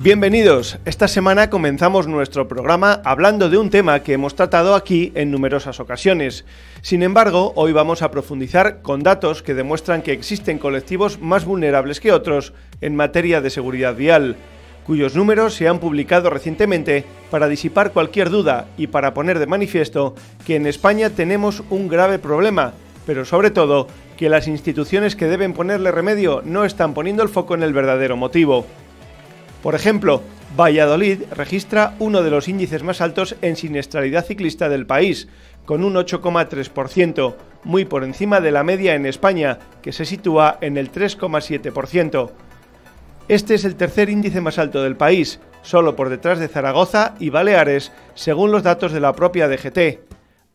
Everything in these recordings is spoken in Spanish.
Bienvenidos, esta semana comenzamos nuestro programa hablando de un tema que hemos tratado aquí en numerosas ocasiones. Sin embargo, hoy vamos a profundizar con datos que demuestran que existen colectivos más vulnerables que otros en materia de seguridad vial, cuyos números se han publicado recientemente para disipar cualquier duda y para poner de manifiesto que en España tenemos un grave problema, pero sobre todo que las instituciones que deben ponerle remedio no están poniendo el foco en el verdadero motivo. Por ejemplo, Valladolid registra uno de los índices más altos en siniestralidad ciclista del país, con un 8,3%, muy por encima de la media en España, que se sitúa en el 3,7%. Este es el tercer índice más alto del país, solo por detrás de Zaragoza y Baleares, según los datos de la propia DGT.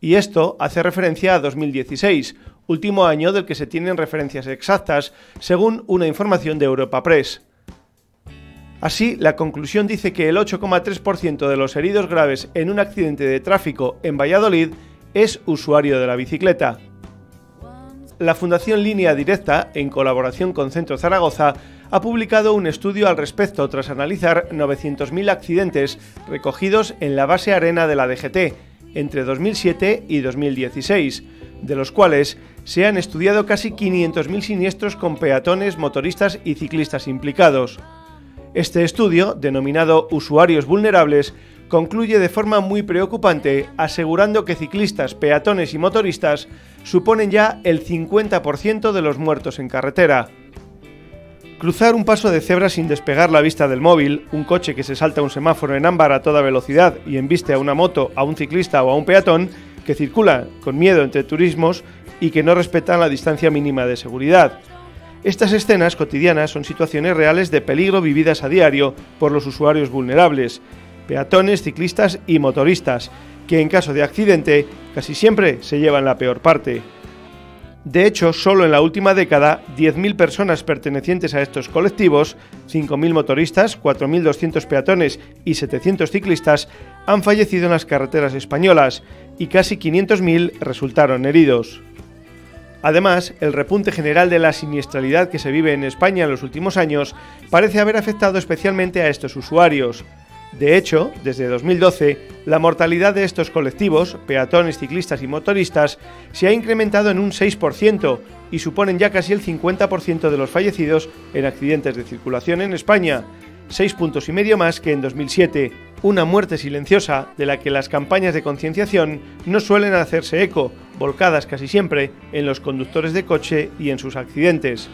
Y esto hace referencia a 2016, último año del que se tienen referencias exactas, según una información de Europa Press. Así, la conclusión dice que el 8,3% de los heridos graves en un accidente de tráfico en Valladolid es usuario de la bicicleta. La Fundación Línea Directa, en colaboración con Centro Zaragoza, ha publicado un estudio al respecto tras analizar 900.000 accidentes recogidos en la base arena de la DGT entre 2007 y 2016, de los cuales se han estudiado casi 500.000 siniestros con peatones, motoristas y ciclistas implicados. Este estudio, denominado Usuarios Vulnerables, concluye de forma muy preocupante, asegurando que ciclistas, peatones y motoristas suponen ya el 50% de los muertos en carretera. Cruzar un paso de cebra sin despegar la vista del móvil, un coche que se salta un semáforo en ámbar a toda velocidad y embiste a una moto, a un ciclista o a un peatón, que circula con miedo entre turismos y que no respetan la distancia mínima de seguridad. Estas escenas cotidianas son situaciones reales de peligro vividas a diario por los usuarios vulnerables, peatones, ciclistas y motoristas, que en caso de accidente casi siempre se llevan la peor parte. De hecho, solo en la última década, 10.000 personas pertenecientes a estos colectivos, 5.000 motoristas, 4.200 peatones y 700 ciclistas han fallecido en las carreteras españolas y casi 500.000 resultaron heridos. Además, el repunte general de la siniestralidad que se vive en España en los últimos años parece haber afectado especialmente a estos usuarios. De hecho, desde 2012, la mortalidad de estos colectivos, peatones, ciclistas y motoristas, se ha incrementado en un 6% y suponen ya casi el 50% de los fallecidos en accidentes de circulación en España, 6,5 puntos más que en 2007, una muerte silenciosa de la que las campañas de concienciación no suelen hacerse eco, volcadas casi siempre en los conductores de coche y en sus accidentes.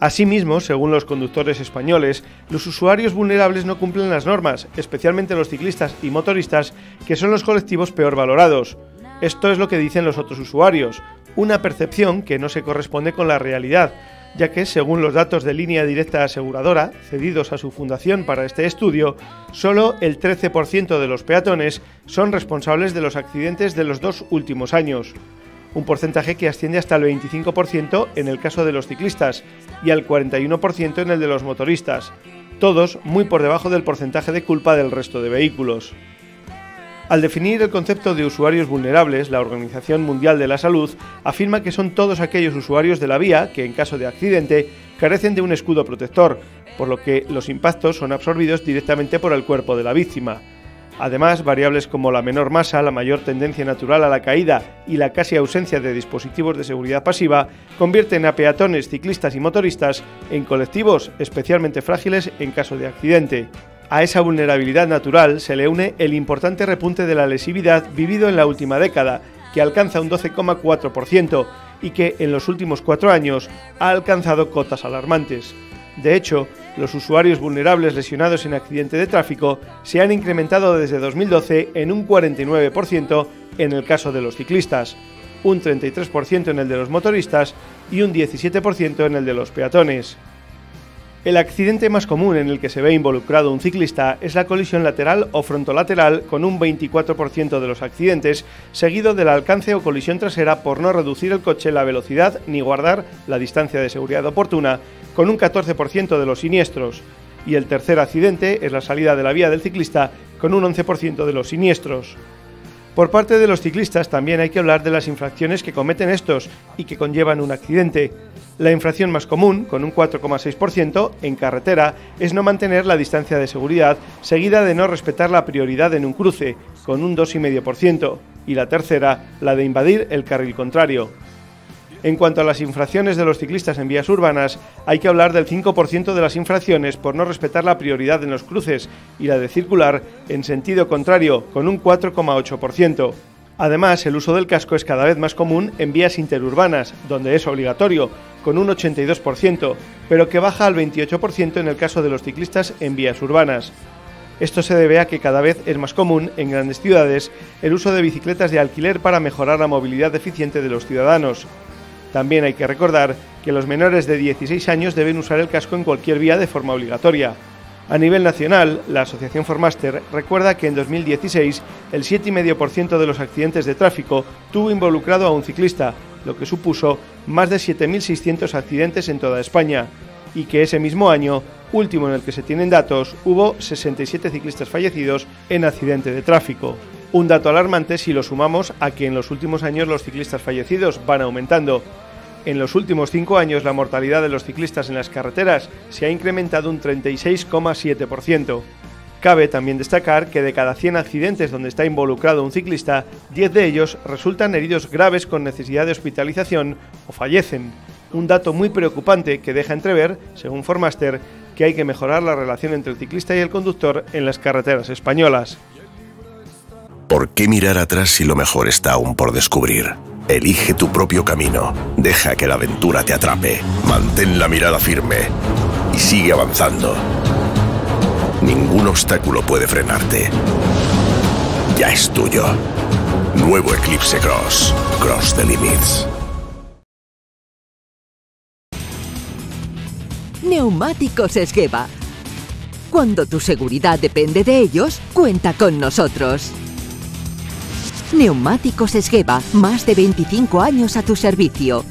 Asimismo, según los conductores españoles, los usuarios vulnerables no cumplen las normas, especialmente los ciclistas y motoristas, que son los colectivos peor valorados. Esto es lo que dicen los otros usuarios, una percepción que no se corresponde con la realidad, ya que, según los datos de Línea Directa Aseguradora, cedidos a su fundación para este estudio, solo el 13% de los peatones son responsables de los accidentes de los 2 últimos años. Un porcentaje que asciende hasta el 25% en el caso de los ciclistas y al 41% en el de los motoristas, todos muy por debajo del porcentaje de culpa del resto de vehículos. Al definir el concepto de usuarios vulnerables, la Organización Mundial de la Salud afirma que son todos aquellos usuarios de la vía que, en caso de accidente, carecen de un escudo protector, por lo que los impactos son absorbidos directamente por el cuerpo de la víctima. Además, variables como la menor masa, la mayor tendencia natural a la caída y la casi ausencia de dispositivos de seguridad pasiva convierten a peatones, ciclistas y motoristas en colectivos especialmente frágiles en caso de accidente. A esa vulnerabilidad natural se le une el importante repunte de la lesividad vivido en la última década, que alcanza un 12,4% y que en los últimos 4 años ha alcanzado cotas alarmantes. De hecho, los usuarios vulnerables lesionados en accidente de tráfico se han incrementado desde 2012 en un 49% en el caso de los ciclistas, un 33% en el de los motoristas y un 17% en el de los peatones. El accidente más común en el que se ve involucrado un ciclista es la colisión lateral o frontolateral, con un 24% de los accidentes, seguido del alcance o colisión trasera por no reducir el coche la velocidad ni guardar la distancia de seguridad oportuna, con un 14% de los siniestros. Y el tercer accidente es la salida de la vía del ciclista, con un 11% de los siniestros. Por parte de los ciclistas también hay que hablar de las infracciones que cometen estos y que conllevan un accidente. La infracción más común, con un 4,6% en carretera, es no mantener la distancia de seguridad, seguida de no respetar la prioridad en un cruce, con un 2,5%, y la tercera, la de invadir el carril contrario. En cuanto a las infracciones de los ciclistas en vías urbanas, hay que hablar del 5% de las infracciones por no respetar la prioridad en los cruces y la de circular en sentido contrario, con un 4,8%. Además, el uso del casco es cada vez más común en vías interurbanas, donde es obligatorio, con un 82%, pero que baja al 28% en el caso de los ciclistas en vías urbanas. Esto se debe a que cada vez es más común en grandes ciudades el uso de bicicletas de alquiler para mejorar la movilidad eficiente de los ciudadanos. También hay que recordar que los menores de 16 años deben usar el casco en cualquier vía de forma obligatoria. A nivel nacional, la Asociación Formaster recuerda que en 2016 el 7,5% de los accidentes de tráfico tuvo involucrado a un ciclista, lo que supuso más de 7.600 accidentes en toda España, y que ese mismo año, último en el que se tienen datos, hubo 67 ciclistas fallecidos en accidente de tráfico. Un dato alarmante si lo sumamos a que en los últimos años los ciclistas fallecidos van aumentando. En los últimos 5 años la mortalidad de los ciclistas en las carreteras se ha incrementado un 36,7%. Cabe también destacar que de cada 100 accidentes donde está involucrado un ciclista, 10 de ellos resultan heridos graves con necesidad de hospitalización o fallecen. Un dato muy preocupante que deja entrever, según Formaster, que hay que mejorar la relación entre el ciclista y el conductor en las carreteras españolas. ¿Por qué mirar atrás si lo mejor está aún por descubrir? Elige tu propio camino, deja que la aventura te atrape, mantén la mirada firme y sigue avanzando. Ningún obstáculo puede frenarte. Ya es tuyo. Nuevo Eclipse Cross. Cross the Limits. Neumáticos Esgueva. Cuando tu seguridad depende de ellos, cuenta con nosotros. Neumáticos Esgueva, más de 25 años a tu servicio.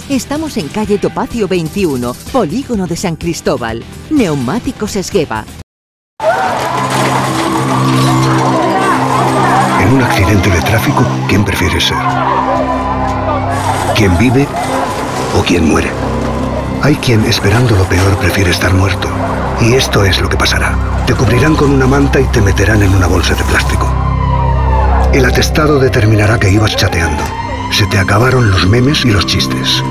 Estamos en calle Topacio 21, Polígono de San Cristóbal. Neumáticos Esgueva. En un accidente de tráfico, ¿quién prefieres ser? ¿Quién vive o quién muere? Hay quien, esperando lo peor, prefiere estar muerto. Y esto es lo que pasará. Te cubrirán con una manta y te meterán en una bolsa de plástico. El atestado determinará que ibas chateando. Se te acabaron los memes y los chistes.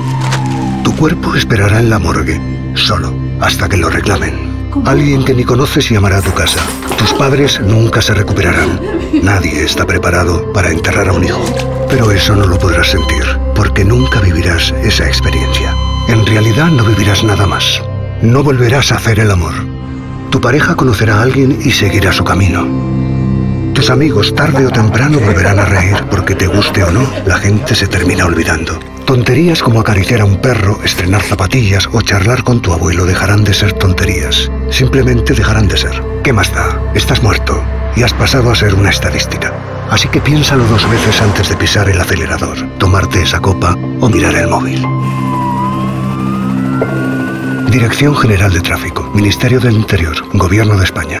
Tu cuerpo esperará en la morgue, solo, hasta que lo reclamen. Alguien que ni conoces llamará a tu casa. Tus padres nunca se recuperarán. Nadie está preparado para enterrar a un hijo. Pero eso no lo podrás sentir, porque nunca vivirás esa experiencia. En realidad no vivirás nada más. No volverás a hacer el amor. Tu pareja conocerá a alguien y seguirá su camino. Tus amigos tarde o temprano volverán a reír porque te guste o no, la gente se termina olvidando. Tonterías como acariciar a un perro, estrenar zapatillas o charlar con tu abuelo dejarán de ser tonterías. Simplemente dejarán de ser. ¿Qué más da? Estás muerto y has pasado a ser una estadística. Así que piénsalo 2 veces antes de pisar el acelerador, tomarte esa copa o mirar el móvil. Dirección General de Tráfico, Ministerio del Interior, Gobierno de España.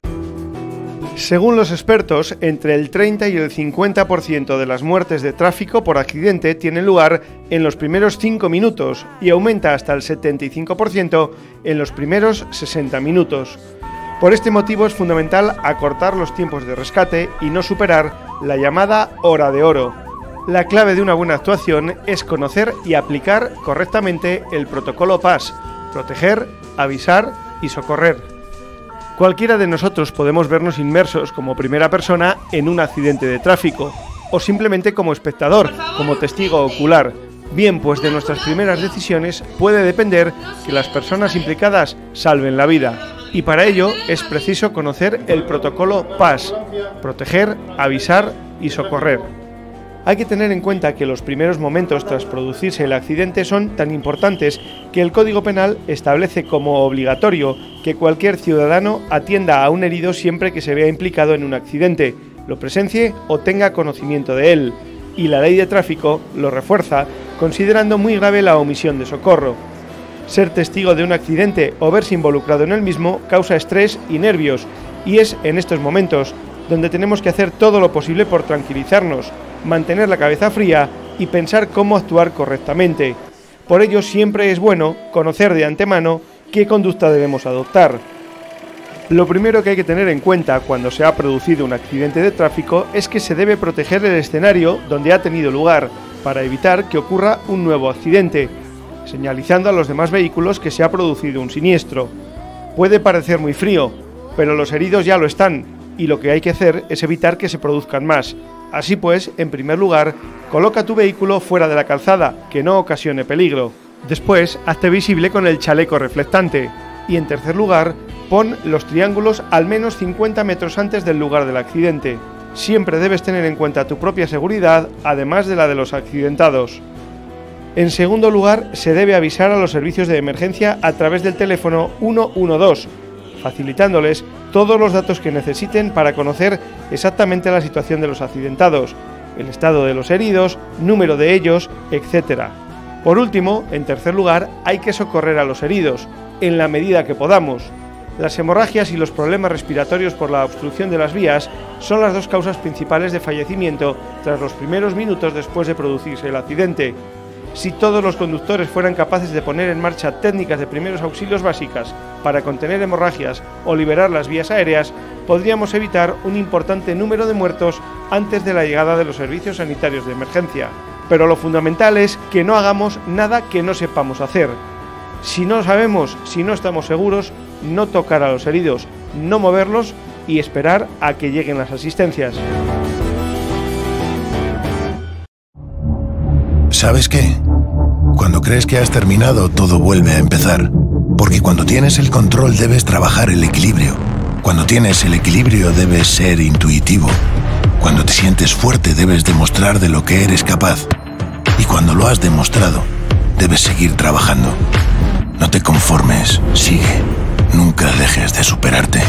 Según los expertos, entre el 30 y el 50% de las muertes de tráfico por accidente tienen lugar en los primeros 5 minutos y aumenta hasta el 75% en los primeros 60 minutos. Por este motivo es fundamental acortar los tiempos de rescate y no superar la llamada hora de oro. La clave de una buena actuación es conocer y aplicar correctamente el protocolo PAS: proteger, avisar y socorrer. Cualquiera de nosotros podemos vernos inmersos como primera persona en un accidente de tráfico, o simplemente como espectador, como testigo ocular, Bien, pues de nuestras primeras decisiones puede depender que las personas implicadas salven la vida. Y para ello es preciso conocer el protocolo PAS: proteger, avisar y socorrer. Hay que tener en cuenta que los primeros momentos tras producirse el accidente son tan importantes que el Código Penal establece como obligatorio que cualquier ciudadano atienda a un herido siempre que se vea implicado en un accidente, lo presencie o tenga conocimiento de él, y la Ley de Tráfico lo refuerza considerando muy grave la omisión de socorro. Ser testigo de un accidente o verse involucrado en el mismo causa estrés y nervios, y es en estos momentos donde tenemos que hacer todo lo posible por tranquilizarnos, mantener la cabeza fría y pensar cómo actuar correctamente. Por ello siempre es bueno conocer de antemano qué conducta debemos adoptar. Lo primero que hay que tener en cuenta cuando se ha producido un accidente de tráfico es que se debe proteger el escenario donde ha tenido lugar para evitar que ocurra un nuevo accidente, señalizando a los demás vehículos que se ha producido un siniestro. Puede parecer muy frío, pero los heridos ya lo están, y lo que hay que hacer es evitar que se produzcan más. Así pues, en primer lugar, coloca tu vehículo fuera de la calzada, que no ocasione peligro. Después, hazte visible con el chaleco reflectante. Y en tercer lugar, pon los triángulos al menos 50 metros antes del lugar del accidente. Siempre debes tener en cuenta tu propia seguridad, además de la de los accidentados. En segundo lugar, se debe avisar a los servicios de emergencia a través del teléfono 112, facilitándoles todos los datos que necesiten para conocer exactamente la situación de los accidentados, el estado de los heridos, número de ellos, etc. Por último, en tercer lugar, hay que socorrer a los heridos, en la medida que podamos. Las hemorragias y los problemas respiratorios por la obstrucción de las vías son las dos causas principales de fallecimiento tras los primeros minutos después de producirse el accidente. Si todos los conductores fueran capaces de poner en marcha técnicas de primeros auxilios básicas para contener hemorragias o liberar las vías aéreas, podríamos evitar un importante número de muertos antes de la llegada de los servicios sanitarios de emergencia. Pero lo fundamental es que no hagamos nada que no sepamos hacer. Si no sabemos, si no estamos seguros, no tocar a los heridos, no moverlos y esperar a que lleguen las asistencias. ¿Sabes qué? Cuando crees que has terminado, todo vuelve a empezar. Porque cuando tienes el control debes trabajar el equilibrio. Cuando tienes el equilibrio debes ser intuitivo. Cuando te sientes fuerte debes demostrar de lo que eres capaz. Y cuando lo has demostrado, debes seguir trabajando. No te conformes, sigue. Nunca dejes de superarte.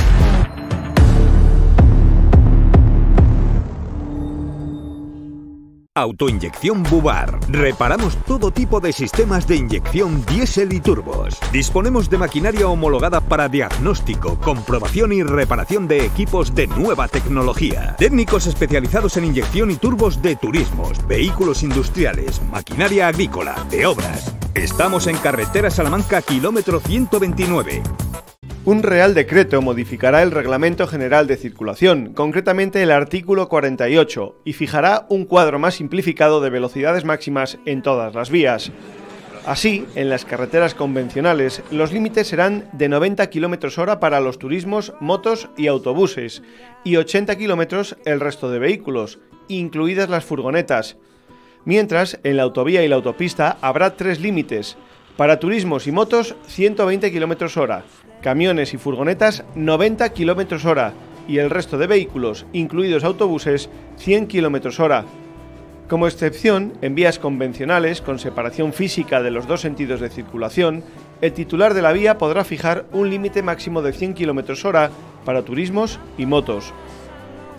Autoinyección Bubar. Reparamos todo tipo de sistemas de inyección diésel y turbos. Disponemos de maquinaria homologada para diagnóstico, comprobación y reparación de equipos de nueva tecnología. Técnicos especializados en inyección y turbos de turismos, vehículos industriales, maquinaria agrícola, de obras. Estamos en carretera Salamanca, kilómetro 129. Un Real Decreto modificará el Reglamento General de Circulación, concretamente el artículo 48, y fijará un cuadro más simplificado de velocidades máximas en todas las vías. Así, en las carreteras convencionales, los límites serán de 90 km/h para los turismos, motos y autobuses, y 80 km el resto de vehículos, incluidas las furgonetas. Mientras, en la autovía y la autopista habrá tres límites: para turismos y motos, 120 km/h, camiones y furgonetas 90 km/h y el resto de vehículos, incluidos autobuses, 100 km/h. Como excepción, en vías convencionales con separación física de los dos sentidos de circulación, el titular de la vía podrá fijar un límite máximo de 100 km/h para turismos y motos.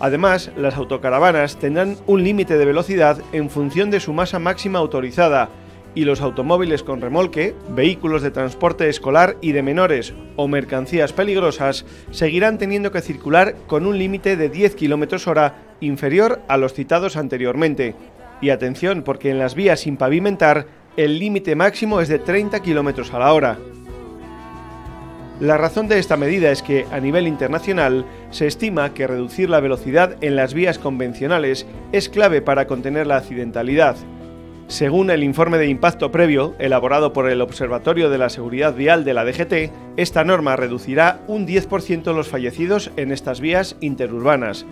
Además, las autocaravanas tendrán un límite de velocidad en función de su masa máxima autorizada, y los automóviles con remolque, vehículos de transporte escolar y de menores o mercancías peligrosas seguirán teniendo que circular con un límite de 10 km/h inferior a los citados anteriormente. Y atención, porque en las vías sin pavimentar el límite máximo es de 30 km/h. La razón de esta medida es que, a nivel internacional, se estima que reducir la velocidad en las vías convencionales es clave para contener la accidentalidad. Según el informe de impacto previo, elaborado por el Observatorio de la Seguridad Vial de la DGT, esta norma reducirá un 10% los fallecidos en estas vías interurbanas.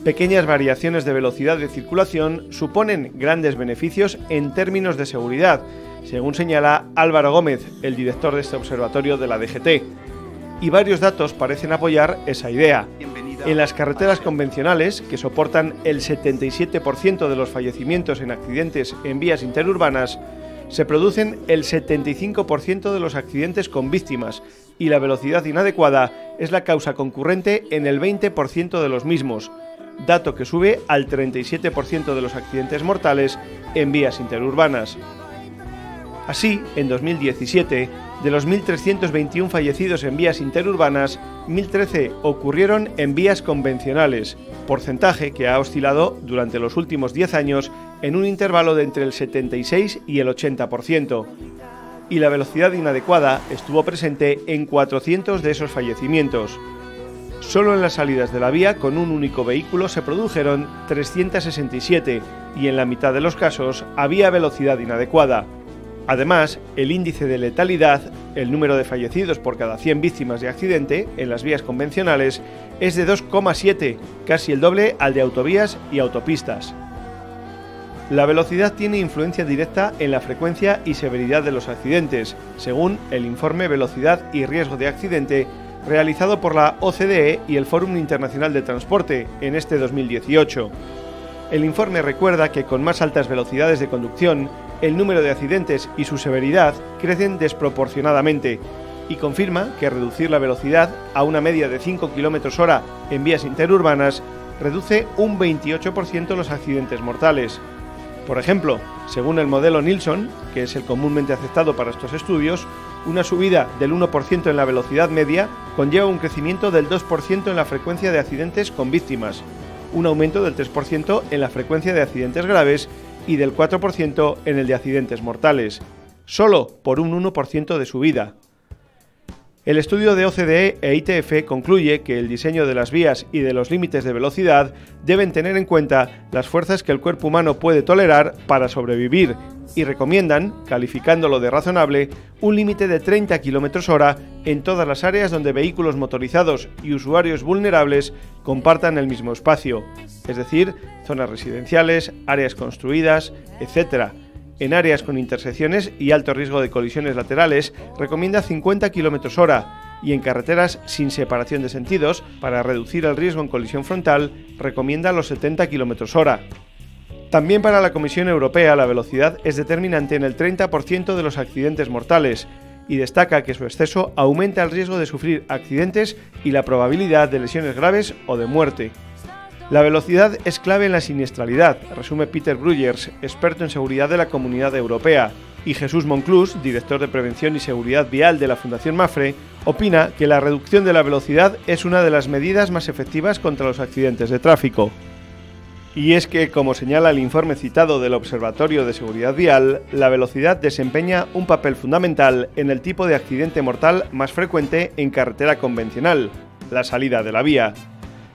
Pequeñas variaciones de velocidad de circulación suponen grandes beneficios en términos de seguridad, según señala Álvaro Gómez, el director de este observatorio de la DGT. Y varios datos parecen apoyar esa idea. En las carreteras convencionales, que soportan el 77% de los fallecimientos en accidentes en vías interurbanas, se producen el 75% de los accidentes con víctimas y la velocidad inadecuada es la causa concurrente en el 20% de los mismos, dato que sube al 37% de los accidentes mortales en vías interurbanas. Así, en 2017, de los 1.321 fallecidos en vías interurbanas, 1.013 ocurrieron en vías convencionales, porcentaje que ha oscilado durante los últimos 10 años en un intervalo de entre el 76 y el 80%. Y la velocidad inadecuada estuvo presente en 400 de esos fallecimientos. Solo en las salidas de la vía con un único vehículo se produjeron 367 y en la mitad de los casos había velocidad inadecuada. Además, el índice de letalidad, el número de fallecidos por cada 100 víctimas de accidente en las vías convencionales, es de 2,7, casi el doble al de autovías y autopistas. La velocidad tiene influencia directa en la frecuencia y severidad de los accidentes, según el informe Velocidad y Riesgo de Accidente realizado por la OCDE y el Fórum Internacional de Transporte en este 2018. El informe recuerda que con más altas velocidades de conducción, el número de accidentes y su severidad crecen desproporcionadamente y confirma que reducir la velocidad a una media de 5 km/h en vías interurbanas reduce un 28% los accidentes mortales. Por ejemplo, según el modelo Nilsson, que es el comúnmente aceptado para estos estudios, una subida del 1% en la velocidad media conlleva un crecimiento del 2% en la frecuencia de accidentes con víctimas, un aumento del 3% en la frecuencia de accidentes graves y del 4% en el de accidentes mortales, solo por un 1% de subida. El estudio de OCDE e ITF concluye que el diseño de las vías y de los límites de velocidad deben tener en cuenta las fuerzas que el cuerpo humano puede tolerar para sobrevivir y recomiendan, calificándolo de razonable, un límite de 30 km/h en todas las áreas donde vehículos motorizados y usuarios vulnerables compartan el mismo espacio, es decir, zonas residenciales, áreas construidas, etc. En áreas con intersecciones y alto riesgo de colisiones laterales, recomienda 50 km/h y en carreteras sin separación de sentidos, para reducir el riesgo en colisión frontal, recomienda los 70 km/h. También para la Comisión Europea la velocidad es determinante en el 30% de los accidentes mortales y destaca que su exceso aumenta el riesgo de sufrir accidentes y la probabilidad de lesiones graves o de muerte. La velocidad es clave en la siniestralidad, resume Peter Brugers, experto en seguridad de la Comunidad Europea, y Jesús Monclús, director de Prevención y Seguridad Vial de la Fundación Mapfre, opina que la reducción de la velocidad es una de las medidas más efectivas contra los accidentes de tráfico. Y es que, como señala el informe citado del Observatorio de Seguridad Vial, la velocidad desempeña un papel fundamental en el tipo de accidente mortal más frecuente en carretera convencional, la salida de la vía.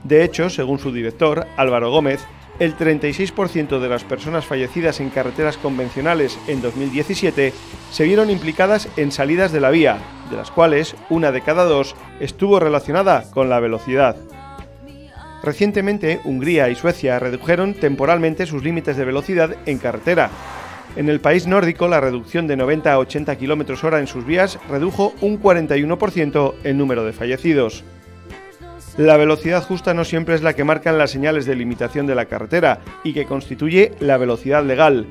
De hecho, según su director, Álvaro Gómez, el 36% de las personas fallecidas en carreteras convencionales en 2017 se vieron implicadas en salidas de la vía, de las cuales una de cada dos estuvo relacionada con la velocidad. Recientemente, Hungría y Suecia redujeron temporalmente sus límites de velocidad en carretera. En el país nórdico, la reducción de 90 a 80 km/h en sus vías redujo un 41% el número de fallecidos. La velocidad justa no siempre es la que marcan las señales de limitación de la carretera y que constituye la velocidad legal,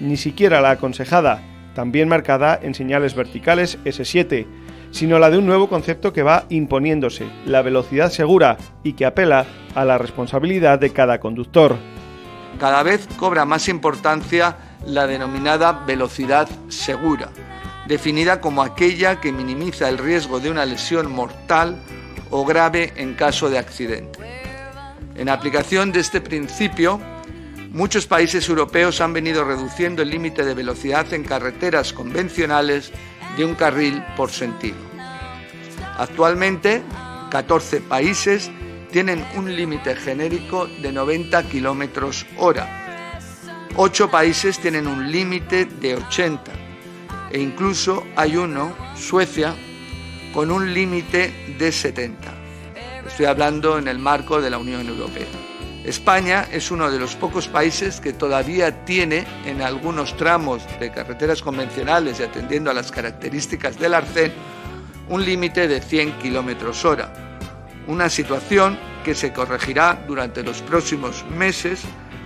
ni siquiera la aconsejada, también marcada en señales verticales S7, sino la de un nuevo concepto que va imponiéndose, la velocidad segura, y que apela a la responsabilidad de cada conductor. Cada vez cobra más importancia la denominada velocidad segura, definida como aquella que minimiza el riesgo de una lesión mortal o grave en caso de accidente. En aplicación de este principio, muchos países europeos han venido reduciendo el límite de velocidad en carreteras convencionales de un carril por sentido. Actualmente, 14 países tienen un límite genérico de 90 km/h. 8 países tienen un límite de 80 e incluso hay uno, Suecia, con un límite de 70. Estoy hablando en el marco de la Unión Europea. España es uno de los pocos países que todavía tiene en algunos tramos de carreteras convencionales y atendiendo a las características del arcén un límite de 100 km/h, una situación que se corregirá durante los próximos meses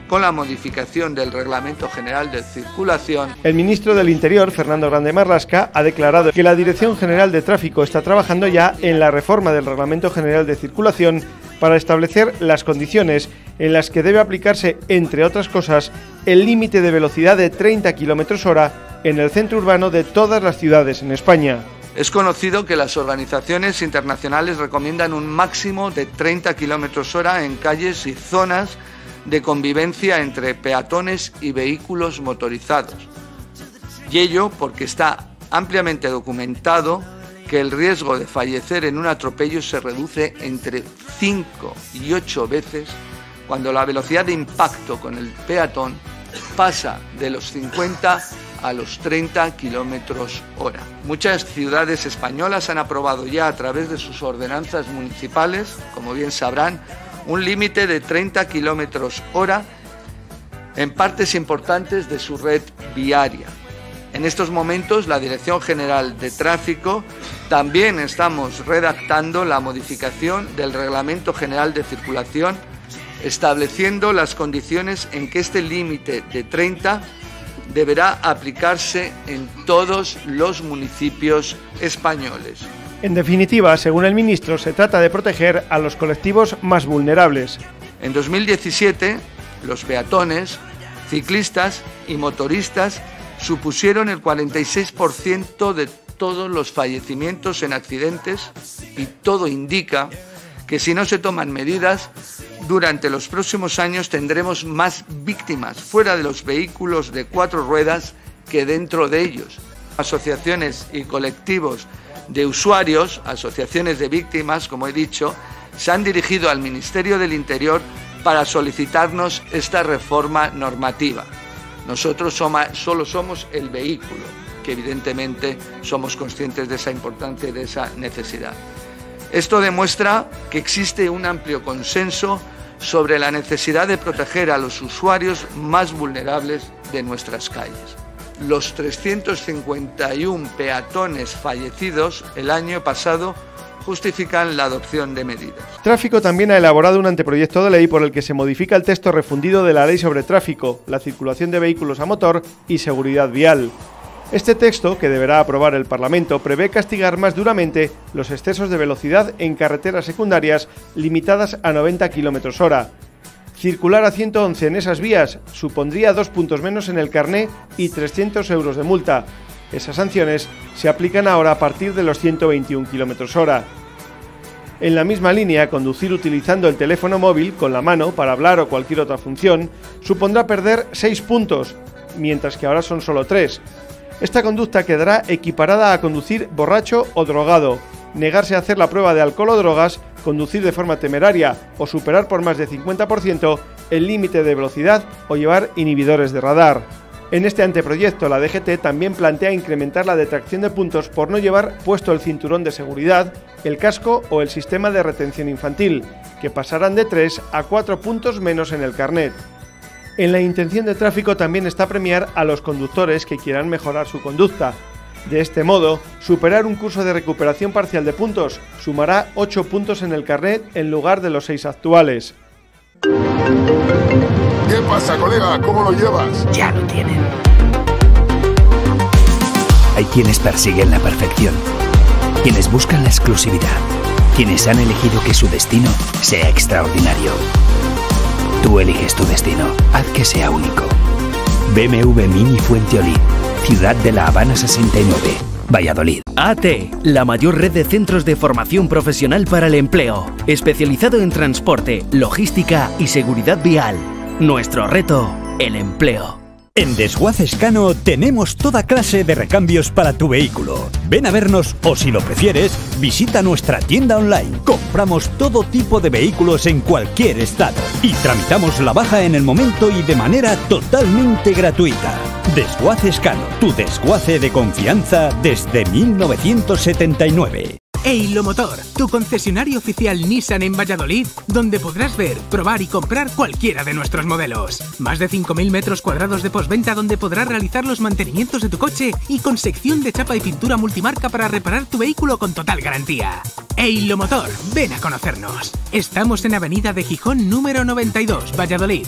con la modificación del Reglamento General de Circulación. El ministro del Interior, Fernando Grande Marlaska, ha declarado que la Dirección General de Tráfico está trabajando ya en la reforma del Reglamento General de Circulación para establecer las condiciones en las que debe aplicarse, entre otras cosas, el límite de velocidad de 30 km/h en el centro urbano de todas las ciudades en España. Es conocido que las organizaciones internacionales recomiendan un máximo de 30 km/h en calles y zonas de convivencia entre peatones y vehículos motorizados. Y ello porque está ampliamente documentado que el riesgo de fallecer en un atropello se reduce entre 5 y 8 veces cuando la velocidad de impacto con el peatón pasa de los 50 a los 30 km/h. Muchas ciudades españolas han aprobado ya a través de sus ordenanzas municipales, como bien sabrán, un límite de 30 km/h en partes importantes de su red viaria. En estos momentos, la Dirección General de Tráfico también estamos redactando la modificación del Reglamento General de Circulación, estableciendo las condiciones en que este límite de 30 deberá aplicarse en todos los municipios españoles. En definitiva, según el ministro, se trata de proteger a los colectivos más vulnerables. En 2017, los peatones, ciclistas y motoristas supusieron el 46% de todos los fallecimientos en accidentes y todo indica que si no se toman medidas, durante los próximos años tendremos más víctimas fuera de los vehículos de 4 ruedas que dentro de ellos. Asociaciones y colectivos de usuarios, asociaciones de víctimas, como he dicho, se han dirigido al Ministerio del Interior para solicitarnos esta reforma normativa. Nosotros solo somos el vehículo, que evidentemente somos conscientes de esa importancia y de esa necesidad. Esto demuestra que existe un amplio consenso sobre la necesidad de proteger a los usuarios más vulnerables de nuestras calles. Los 351 peatones fallecidos el año pasado justifican la adopción de medidas. Tráfico también ha elaborado un anteproyecto de ley por el que se modifica el texto refundido de la Ley sobre Tráfico, la circulación de vehículos a motor y seguridad vial. Este texto, que deberá aprobar el Parlamento, prevé castigar más duramente los excesos de velocidad en carreteras secundarias limitadas a 90 km/h. Circular a 111 en esas vías supondría 2 puntos menos en el carné y 300 euros de multa. Esas sanciones se aplican ahora a partir de los 121 km/h. En la misma línea, conducir utilizando el teléfono móvil con la mano para hablar o cualquier otra función supondrá perder 6 puntos, mientras que ahora son solo 3. Esta conducta quedará equiparada a conducir borracho o drogado, negarse a hacer la prueba de alcohol o drogas, conducir de forma temeraria o superar por más de 50% el límite de velocidad o llevar inhibidores de radar. En este anteproyecto, la DGT también plantea incrementar la detracción de puntos por no llevar puesto el cinturón de seguridad, el casco o el sistema de retención infantil, que pasarán de 3 a 4 puntos menos en el carnet. En la intención de tráfico también está premiar a los conductores que quieran mejorar su conducta. De este modo, superar un curso de recuperación parcial de puntos sumará 8 puntos en el carnet en lugar de los 6 actuales. ¿Qué pasa, colega? ¿Cómo lo llevas? Ya lo tienen. Hay quienes persiguen la perfección, quienes buscan la exclusividad, quienes han elegido que su destino sea extraordinario. Tú eliges tu destino, haz que sea único. BMW Mini Fuenteolí, Ciudad de La Habana 69, Valladolid. AT, la mayor red de centros de formación profesional para el empleo, especializado en transporte, logística y seguridad vial. Nuestro reto, el empleo. En Desguace Escano tenemos toda clase de recambios para tu vehículo. Ven a vernos o, si lo prefieres, visita nuestra tienda online. Compramos todo tipo de vehículos en cualquier estado y tramitamos la baja en el momento y de manera totalmente gratuita. Desguace Escano, tu desguace de confianza desde 1979. Eilomotor, tu concesionario oficial Nissan en Valladolid, donde podrás ver, probar y comprar cualquiera de nuestros modelos. Más de 5.000 metros cuadrados de postventa donde podrás realizar los mantenimientos de tu coche y con sección de chapa y pintura multimarca para reparar tu vehículo con total garantía. Eilomotor, ven a conocernos. Estamos en Avenida de Gijón número 92, Valladolid.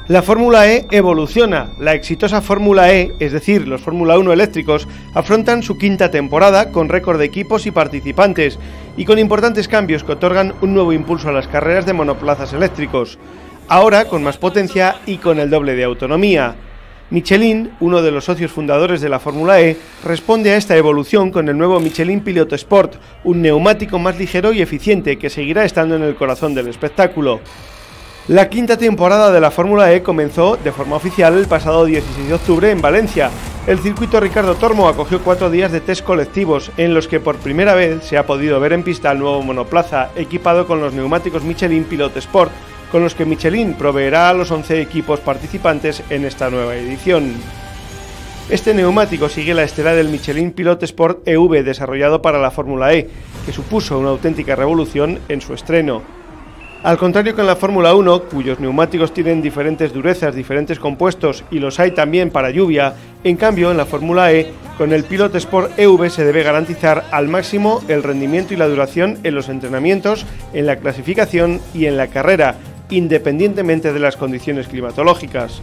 La Fórmula E evoluciona. La exitosa Fórmula E, es decir, los Fórmula 1 eléctricos, afrontan su quinta temporada con récord de equipos y participantes y con importantes cambios que otorgan un nuevo impulso a las carreras de monoplazas eléctricos, ahora con más potencia y con el doble de autonomía. Michelin, uno de los socios fundadores de la Fórmula E, responde a esta evolución con el nuevo Michelin Pilot Sport, un neumático más ligero y eficiente que seguirá estando en el corazón del espectáculo. La quinta temporada de la Fórmula E comenzó de forma oficial el pasado 16 de octubre en Valencia. El circuito Ricardo Tormo acogió 4 días de test colectivos en los que por primera vez se ha podido ver en pista el nuevo monoplaza equipado con los neumáticos Michelin Pilot Sport, con los que Michelin proveerá a los 11 equipos participantes en esta nueva edición. Este neumático sigue la estela del Michelin Pilot Sport EV desarrollado para la Fórmula E, que supuso una auténtica revolución en su estreno. Al contrario que en la Fórmula 1, cuyos neumáticos tienen diferentes durezas, diferentes compuestos y los hay también para lluvia, en cambio en la Fórmula E, con el Pilot Sport EV se debe garantizar al máximo el rendimiento y la duración en los entrenamientos, en la clasificación y en la carrera, independientemente de las condiciones climatológicas.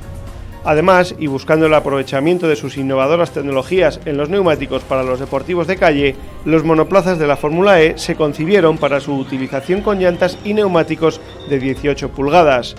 Además, y buscando el aprovechamiento de sus innovadoras tecnologías en los neumáticos para los deportivos de calle, los monoplazas de la Fórmula E se concibieron para su utilización con llantas y neumáticos de 18 pulgadas.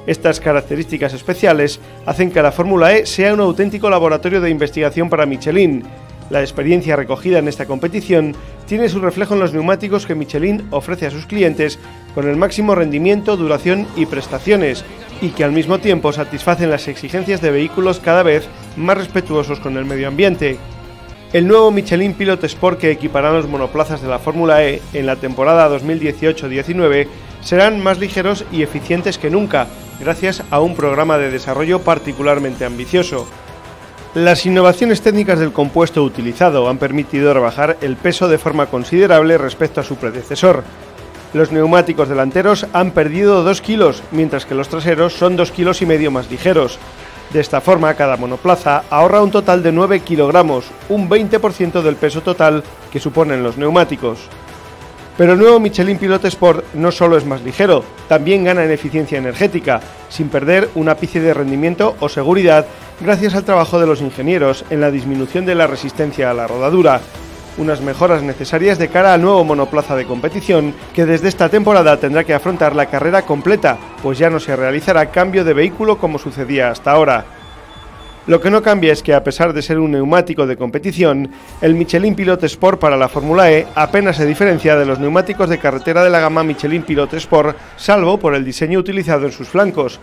Estas características especiales hacen que la Fórmula E sea un auténtico laboratorio de investigación para Michelin. La experiencia recogida en esta competición tiene su reflejo en los neumáticos que Michelin ofrece a sus clientes con el máximo rendimiento, duración y prestaciones, y que al mismo tiempo satisfacen las exigencias de vehículos cada vez más respetuosos con el medio ambiente. El nuevo Michelin Pilot Sport que equiparán los monoplazas de la Fórmula E en la temporada 2018-19 serán más ligeros y eficientes que nunca, gracias a un programa de desarrollo particularmente ambicioso. Las innovaciones técnicas del compuesto utilizado han permitido rebajar el peso de forma considerable respecto a su predecesor. Los neumáticos delanteros han perdido 2 kilos, mientras que los traseros son 2,5 kilos más ligeros. De esta forma, cada monoplaza ahorra un total de 9 kilogramos, un 20% del peso total que suponen los neumáticos. Pero el nuevo Michelin Pilot Sport no solo es más ligero, también gana en eficiencia energética, sin perder un ápice de rendimiento o seguridad gracias al trabajo de los ingenieros en la disminución de la resistencia a la rodadura. Unas mejoras necesarias de cara al nuevo monoplaza de competición que desde esta temporada tendrá que afrontar la carrera completa, pues ya no se realizará cambio de vehículo como sucedía hasta ahora. Lo que no cambia es que a pesar de ser un neumático de competición, el Michelin Pilot Sport para la Fórmula E apenas se diferencia de los neumáticos de carretera de la gama Michelin Pilot Sport, salvo por el diseño utilizado en sus flancos.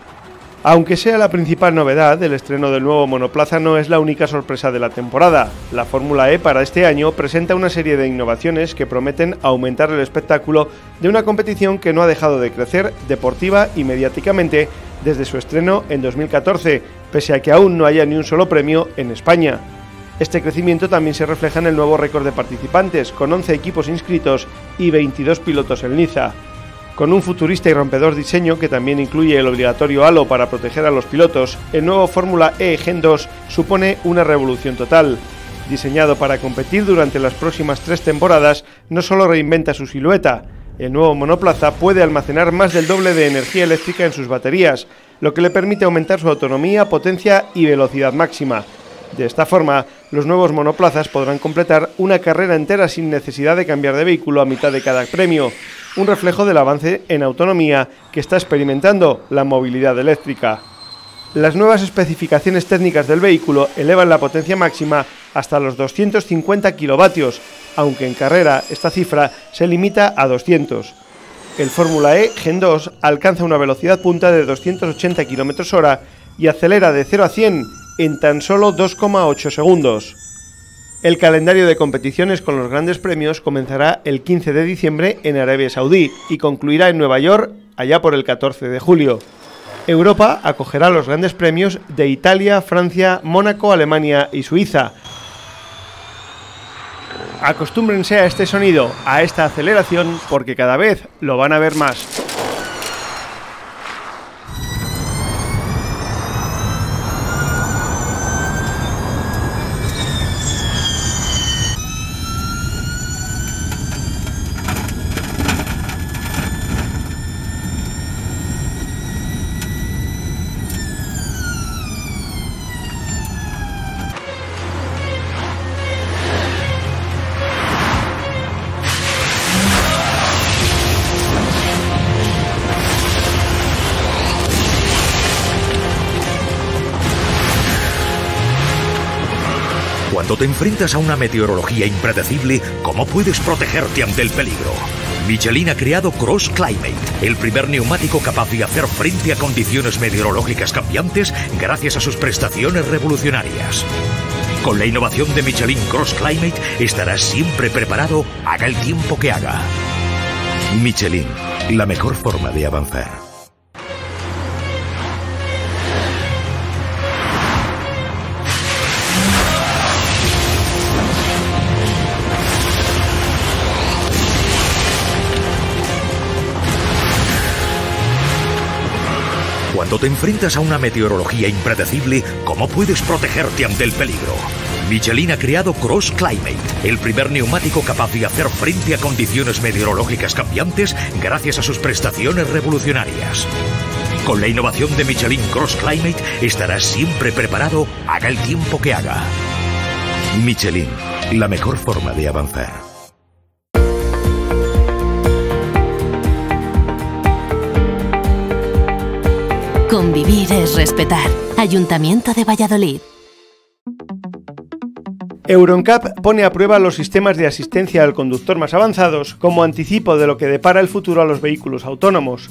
Aunque sea la principal novedad, el estreno del nuevo monoplaza no es la única sorpresa de la temporada. La Fórmula E para este año presenta una serie de innovaciones que prometen aumentar el espectáculo de una competición que no ha dejado de crecer deportiva y mediáticamente desde su estreno en 2014, pese a que aún no haya ni un solo premio en España. Este crecimiento también se refleja en el nuevo récord de participantes, con 11 equipos inscritos y 22 pilotos en liza. Con un futurista y rompedor diseño que también incluye el obligatorio halo para proteger a los pilotos, el nuevo Fórmula E Gen 2 supone una revolución total. Diseñado para competir durante las próximas 3 temporadas, no solo reinventa su silueta, el nuevo monoplaza puede almacenar más del doble de energía eléctrica en sus baterías, lo que le permite aumentar su autonomía, potencia y velocidad máxima. De esta forma, los nuevos monoplazas podrán completar una carrera entera sin necesidad de cambiar de vehículo a mitad de cada premio. un reflejo del avance en autonomía que está experimentando la movilidad eléctrica. Las nuevas especificaciones técnicas del vehículo elevan la potencia máxima hasta los 250 kilovatios, aunque en carrera esta cifra se limita a 200. El Fórmula E Gen 2 alcanza una velocidad punta de 280 km/h y acelera de 0 a 100 en tan solo 2,8 segundos. El calendario de competiciones con los grandes premios comenzará el 15 de diciembre en Arabia Saudí y concluirá en Nueva York allá por el 14 de julio. Europa acogerá los grandes premios de Italia, Francia, Mónaco, Alemania y Suiza. Acostúmbrense a este sonido, a esta aceleración, porque cada vez lo van a ver más. Cuando te enfrentas a una meteorología impredecible, ¿cómo puedes protegerte ante el peligro? Michelin ha creado Cross Climate, el primer neumático capaz de hacer frente a condiciones meteorológicas cambiantes gracias a sus prestaciones revolucionarias. Con la innovación de Michelin Cross Climate estarás siempre preparado, haga el tiempo que haga. Michelin, la mejor forma de avanzar. Cuando te enfrentas a una meteorología impredecible, ¿cómo puedes protegerte ante el peligro? Michelin ha creado Cross Climate, el primer neumático capaz de hacer frente a condiciones meteorológicas cambiantes gracias a sus prestaciones revolucionarias. Con la innovación de Michelin Cross Climate estarás siempre preparado, haga el tiempo que haga. Michelin, la mejor forma de avanzar. Convivir es respetar. Ayuntamiento de Valladolid. Euro NCAP pone a prueba los sistemas de asistencia al conductor más avanzados como anticipo de lo que depara el futuro a los vehículos autónomos.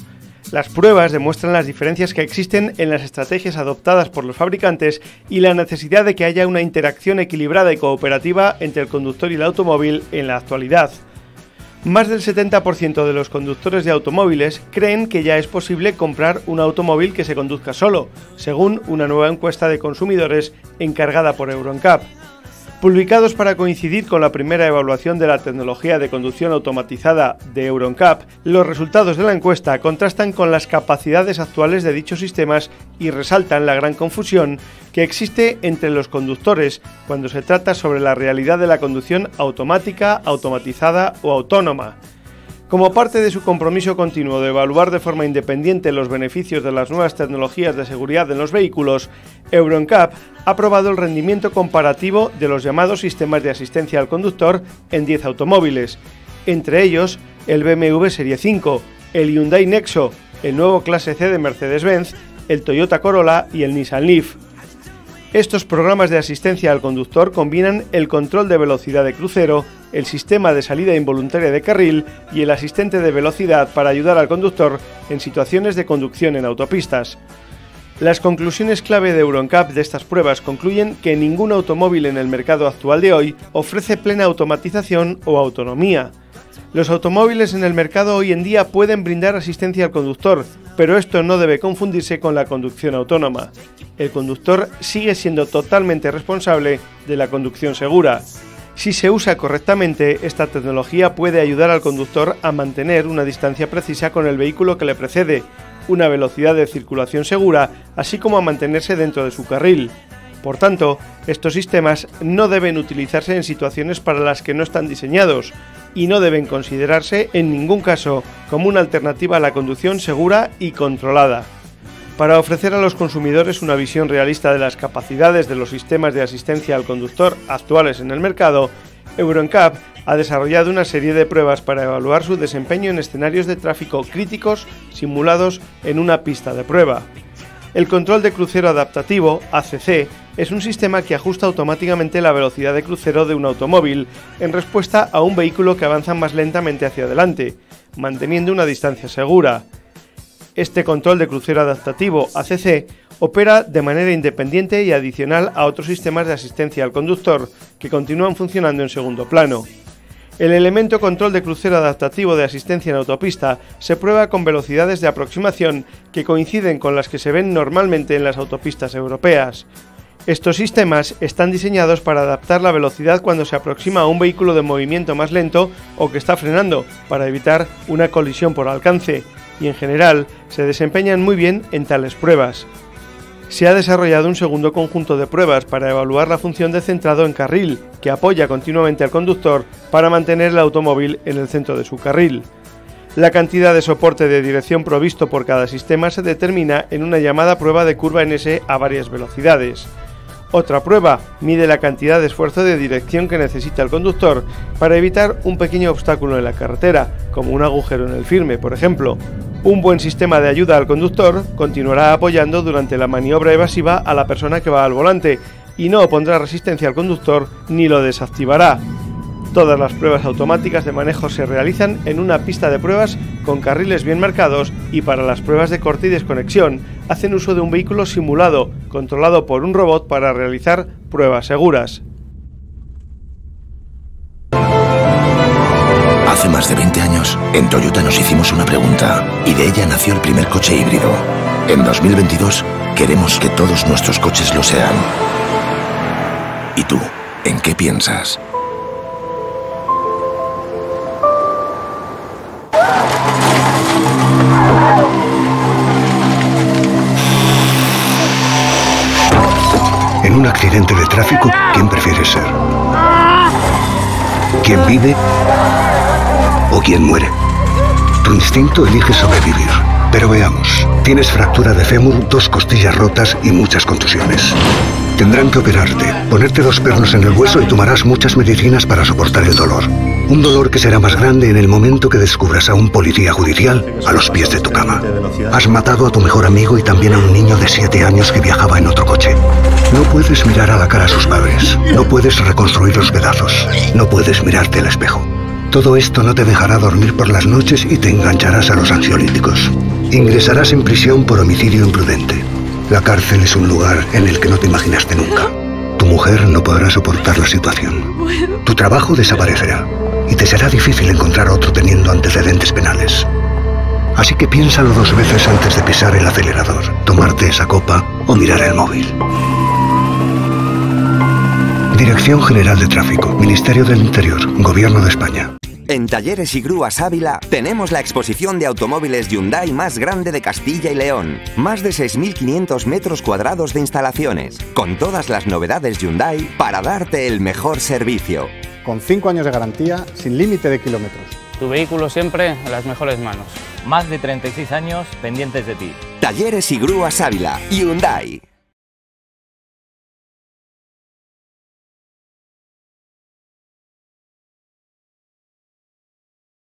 Las pruebas demuestran las diferencias que existen en las estrategias adoptadas por los fabricantes y la necesidad de que haya una interacción equilibrada y cooperativa entre el conductor y el automóvil en la actualidad. Más del 70% de los conductores de automóviles creen que ya es posible comprar un automóvil que se conduzca solo, según una nueva encuesta de consumidores encargada por Euro NCAP. Publicados para coincidir con la primera evaluación de la tecnología de conducción automatizada de Euro NCAP, los resultados de la encuesta contrastan con las capacidades actuales de dichos sistemas y resaltan la gran confusión que existe entre los conductores cuando se trata sobre la realidad de la conducción automática, automatizada o autónoma. Como parte de su compromiso continuo de evaluar de forma independiente los beneficios de las nuevas tecnologías de seguridad en los vehículos, Euro NCAP ha aprobado el rendimiento comparativo de los llamados sistemas de asistencia al conductor en 10 automóviles, entre ellos el BMW Serie 5, el Hyundai Nexo, el nuevo Clase C de Mercedes-Benz, el Toyota Corolla y el Nissan Leaf. Estos programas de asistencia al conductor combinan el control de velocidad de crucero, el sistema de salida involuntaria de carril y el asistente de velocidad para ayudar al conductor en situaciones de conducción en autopistas. Las conclusiones clave de Euro NCAP de estas pruebas concluyen que ningún automóvil en el mercado actual de hoy ofrece plena automatización o autonomía. Los automóviles en el mercado hoy en día pueden brindar asistencia al conductor, pero esto no debe confundirse con la conducción autónoma. El conductor sigue siendo totalmente responsable de la conducción segura. Si se usa correctamente, esta tecnología puede ayudar al conductor a mantener una distancia precisa con el vehículo que le precede, una velocidad de circulación segura, así como a mantenerse dentro de su carril. Por tanto, estos sistemas no deben utilizarse en situaciones para las que no están diseñados y no deben considerarse en ningún caso como una alternativa a la conducción segura y controlada. Para ofrecer a los consumidores una visión realista de las capacidades de los sistemas de asistencia al conductor actuales en el mercado, Euro NCAP ha desarrollado una serie de pruebas para evaluar su desempeño en escenarios de tráfico críticos simulados en una pista de prueba. El control de crucero adaptativo, ACC, es un sistema que ajusta automáticamente la velocidad de crucero de un automóvil en respuesta a un vehículo que avanza más lentamente hacia adelante, manteniendo una distancia segura. Este control de crucero adaptativo, ACC, opera de manera independiente y adicional a otros sistemas de asistencia al conductor, que continúan funcionando en segundo plano. El elemento control de crucero adaptativo de asistencia en autopista se prueba con velocidades de aproximación que coinciden con las que se ven normalmente en las autopistas europeas. Estos sistemas están diseñados para adaptar la velocidad cuando se aproxima a un vehículo de movimiento más lento o que está frenando, para evitar una colisión por alcance, y en general se desempeñan muy bien en tales pruebas. Se ha desarrollado un segundo conjunto de pruebas para evaluar la función de centrado en carril, que apoya continuamente al conductor para mantener el automóvil en el centro de su carril. La cantidad de soporte de dirección provisto por cada sistema se determina en una llamada prueba de curva en S a varias velocidades. Otra prueba mide la cantidad de esfuerzo de dirección que necesita el conductor para evitar un pequeño obstáculo en la carretera, como un agujero en el firme, por ejemplo. Un buen sistema de ayuda al conductor continuará apoyando durante la maniobra evasiva a la persona que va al volante y no opondrá resistencia al conductor ni lo desactivará. Todas las pruebas automáticas de manejo se realizan en una pista de pruebas con carriles bien marcados y para las pruebas de corte y desconexión hacen uso de un vehículo simulado, controlado por un robot para realizar pruebas seguras. Hace más de 20 años, en Toyota nos hicimos una pregunta y de ella nació el primer coche híbrido. En 2022, queremos que todos nuestros coches lo sean. ¿Y tú, en qué piensas? En un accidente de tráfico, ¿quién prefieres ser? ¿Quién vive o quién muere? Tu instinto elige sobrevivir. Pero veamos, tienes fractura de fémur, 2 costillas rotas y muchas contusiones. Tendrán que operarte, ponerte 2 pernos en el hueso y tomarás muchas medicinas para soportar el dolor. Un dolor que será más grande en el momento que descubras a un policía judicial a los pies de tu cama. Has matado a tu mejor amigo y también a un niño de 7 años que viajaba en otro coche. No puedes mirar a la cara a sus padres. No puedes reconstruir los pedazos. No puedes mirarte al espejo. Todo esto no te dejará dormir por las noches y te engancharás a los ansiolíticos. Ingresarás en prisión por homicidio imprudente. La cárcel es un lugar en el que no te imaginaste nunca. Tu mujer no podrá soportar la situación. Tu trabajo desaparecerá y te será difícil encontrar otro teniendo antecedentes penales. Así que piénsalo 2 veces antes de pisar el acelerador, tomarte esa copa o mirar el móvil. Dirección General de Tráfico, Ministerio del Interior, Gobierno de España. En Talleres y Grúas Ávila tenemos la exposición de automóviles Hyundai más grande de Castilla y León. Más de 6.500 metros cuadrados de instalaciones, con todas las novedades Hyundai para darte el mejor servicio. Con 5 años de garantía, sin límite de kilómetros. Tu vehículo siempre en las mejores manos. Más de 36 años pendientes de ti. Talleres y Grúas Ávila, Hyundai.